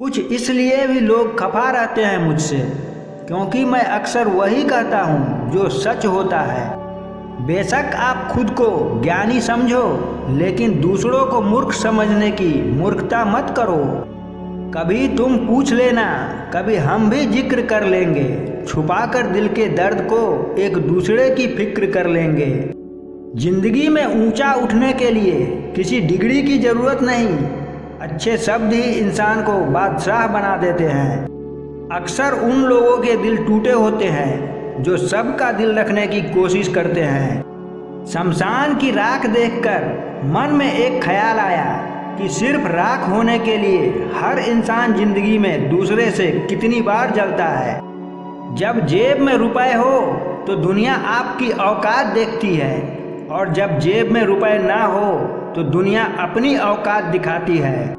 कुछ इसलिए भी लोग खफा रहते हैं मुझसे, क्योंकि मैं अक्सर वही कहता हूँ जो सच होता है। बेशक आप खुद को ज्ञानी समझो, लेकिन दूसरों को मूर्ख समझने की मूर्खता मत करो। कभी तुम पूछ लेना, कभी हम भी जिक्र कर लेंगे, छुपाकर दिल के दर्द को एक दूसरे की फिक्र कर लेंगे। जिंदगी में ऊंचा उठने के लिए किसी डिग्री की जरूरत नहीं, अच्छे शब्द ही इंसान को बादशाह बना देते हैं। अक्सर उन लोगों के दिल टूटे होते हैं जो सबका दिल रखने की कोशिश करते हैं। शमशान की राख देखकर मन में एक ख्याल आया कि सिर्फ राख होने के लिए हर इंसान जिंदगी में दूसरे से कितनी बार जलता है। जब जेब में रुपए हो तो दुनिया आपकी औकात देखती है, और जब जेब में रुपए ना हो तो दुनिया अपनी औकात दिखाती है।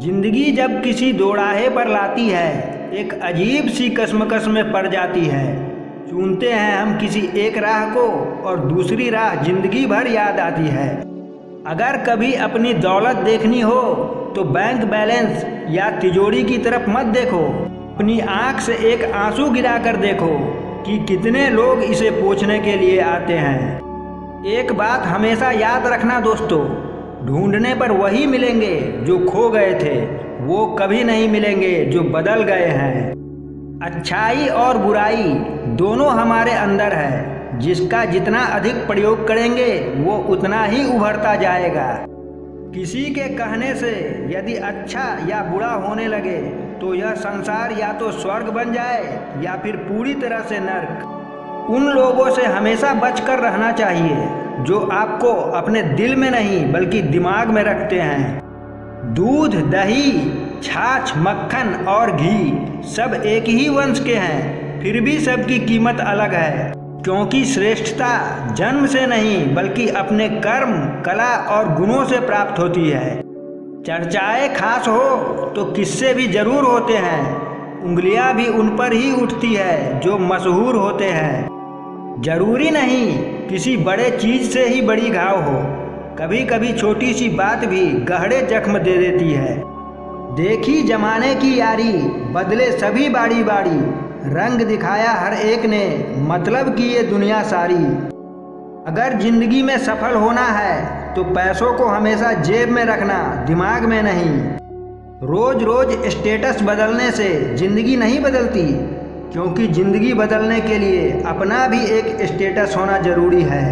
जिंदगी जब किसी दोराहे पर लाती है, एक अजीब सी कश्मकश में पड़ जाती है। चुनते हैं हम किसी एक राह को, और दूसरी राह जिंदगी भर याद आती है। अगर कभी अपनी दौलत देखनी हो तो बैंक बैलेंस या तिजोरी की तरफ मत देखो, अपनी आंख से एक आंसू गिरा कर देखो कि कितने लोग इसे पोंछने के लिए आते हैं। एक बात हमेशा याद रखना दोस्तों, ढूंढने पर वही मिलेंगे जो खो गए थे, वो कभी नहीं मिलेंगे जो बदल गए हैं। अच्छाई और बुराई दोनों हमारे अंदर है, जिसका जितना अधिक प्रयोग करेंगे वो उतना ही उभरता जाएगा। किसी के कहने से यदि अच्छा या बुरा होने लगे तो यह संसार या तो स्वर्ग बन जाए या फिर पूरी तरह से नर्क। उन लोगों से हमेशा बचकर रहना चाहिए जो आपको अपने दिल में नहीं बल्कि दिमाग में रखते हैं। दूध, दही, छाछ, मक्खन और घी सब एक ही वंश के हैं, फिर भी सबकी कीमत अलग है, क्योंकि श्रेष्ठता जन्म से नहीं बल्कि अपने कर्म, कला और गुणों से प्राप्त होती है। चर्चाएं खास हो तो किस्से भी जरूर होते हैं, उंगलियां भी उन पर ही उठती है जो मशहूर होते हैं। जरूरी नहीं किसी बड़े चीज से ही बड़ी घाव हो, कभी कभी छोटी सी बात भी गहरे जख्म दे देती है। देखी जमाने की यारी, बदले सभी बारी बारी, रंग दिखाया हर एक ने, मतलब की ये दुनिया सारी। अगर जिंदगी में सफल होना है तो पैसों को हमेशा जेब में रखना, दिमाग में नहीं। रोज रोज स्टेटस बदलने से जिंदगी नहीं बदलती, क्योंकि जिंदगी बदलने के लिए अपना भी एक स्टेटस होना जरूरी है।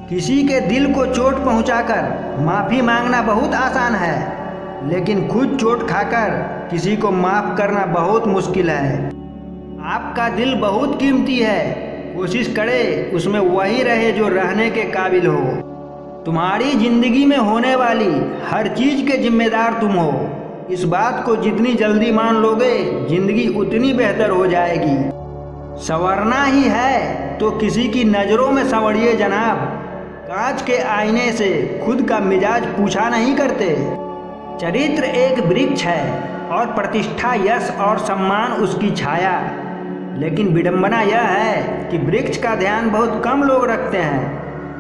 किसी के दिल को चोट पहुंचाकर माफ़ी मांगना बहुत आसान है, लेकिन खुद चोट खाकर किसी को माफ़ करना बहुत मुश्किल है। आपका दिल बहुत कीमती है, कोशिश करे उसमें वही रहे जो रहने के काबिल हो। तुम्हारी जिंदगी में होने वाली हर चीज़ के जिम्मेदार तुम हो। इस बात को जितनी जल्दी मान लोगे, जिंदगी उतनी बेहतर हो जाएगी। संवरना ही है तो किसी की नज़रों में संवरिए जनाब, कांच के आईने से खुद का मिजाज पूछा नहीं करते। चरित्र एक वृक्ष है और प्रतिष्ठा, यश और सम्मान उसकी छाया, लेकिन विडंबना यह है कि वृक्ष का ध्यान बहुत कम लोग रखते हैं,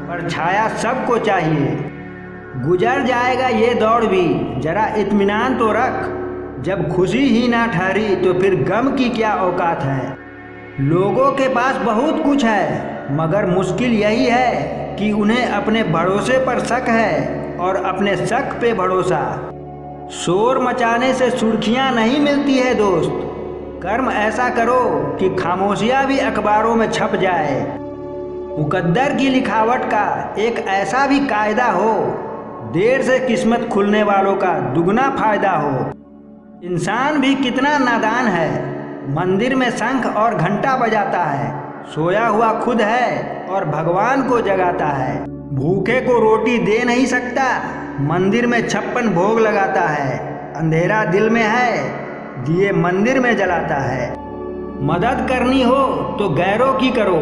पर छाया सबको चाहिए। गुजर जाएगा ये दौड़ भी, जरा इत्मीनान तो रख। जब खुशी ही ना ठहरी तो फिर गम की क्या औकात है। लोगों के पास बहुत कुछ है, मगर मुश्किल यही है कि उन्हें अपने भरोसे पर शक है और अपने शक पे भरोसा। शोर मचाने से सुर्खियां नहीं मिलती है दोस्त, कर्म ऐसा करो कि खामोशियां भी अखबारों में छप जाए। मुकद्दर की लिखावट का एक ऐसा भी कायदा हो, देर से किस्मत खुलने वालों का दुगना फायदा हो। इंसान भी कितना नादान है, मंदिर में शंख और घंटा बजाता है, सोया हुआ खुद है और भगवान को जगाता है। भूखे को रोटी दे नहीं सकता, मंदिर में 56 भोग लगाता है। अंधेरा दिल में है, दिए मंदिर में जलाता है। मदद करनी हो तो गैरों की करो,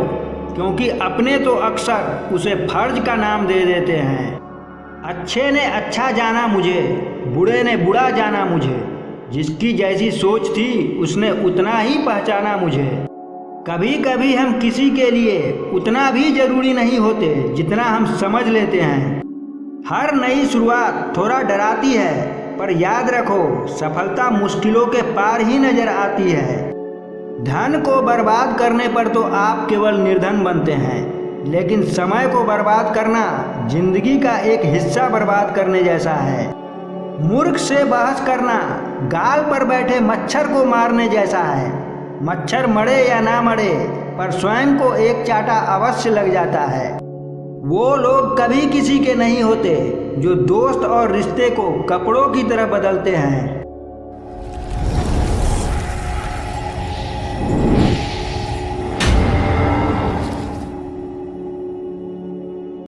क्योंकि अपने तो अक्सर उसे फर्ज का नाम दे देते हैं। अच्छे ने अच्छा जाना मुझे, बुरे ने बुरा जाना मुझे, जिसकी जैसी सोच थी उसने उतना ही पहचाना मुझे। कभी कभी हम किसी के लिए उतना भी जरूरी नहीं होते जितना हम समझ लेते हैं। हर नई शुरुआत थोड़ा डराती है, पर याद रखो, सफलता मुश्किलों के पार ही नजर आती है। धन को बर्बाद करने पर तो आप केवल निर्धन बनते हैं, लेकिन समय को बर्बाद करना जिंदगी का एक हिस्सा बर्बाद करने जैसा है। मूर्ख से बहस करना गाल पर बैठे मच्छर को मारने जैसा है। मच्छर मरे या ना मरे, पर स्वयं को एक चाटा अवश्य लग जाता है। वो लोग कभी किसी के नहीं होते जो दोस्त और रिश्ते को कपड़ों की तरह बदलते हैं।